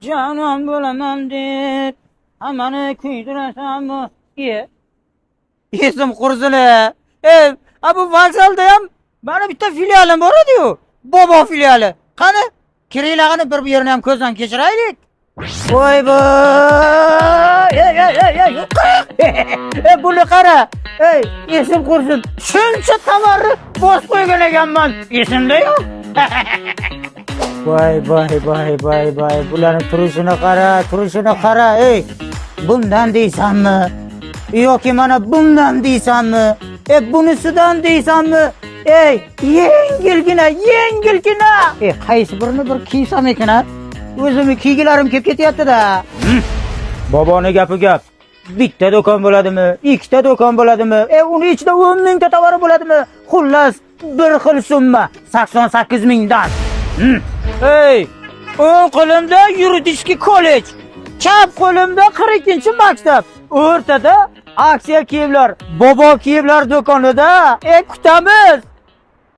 Canan bo'laman deb hammani kuydirasanmi? Esim qursin-a. Bu vokzalda ham mana bitta filialim bor edi-yu. Bobo filiali. Qani, kiringlarni bir yerini ham ko'zdan kechiraylik. Voy voy! Buni qara. Esim qursin. Shuncha tovarni bosib qo'ygan ekanman. Esimda yo'q. Voy. Bularning turishini qara. Bundan deysanmi? Yoki mana bundan deysanmi? Bunisidan deysanmi? Yengilgina. Qaysi birini bir kiysam ekan ha? O'zimni kiygilarim kelib ketyapti-da. Boboni gapi gap. Bitta do'kon bo'ladimi? Ikkita do'kon bo'ladimi? Uni ichida 10 mingta tovar bo'ladimi? Xullas, bir xil summa 88 mingdan. O'ng qo'limda yuridik kollej, chap qo'limda 42-maktab, o'rtada aksiya kiyimlar, bobo kiyimlar do'konida kutamiz.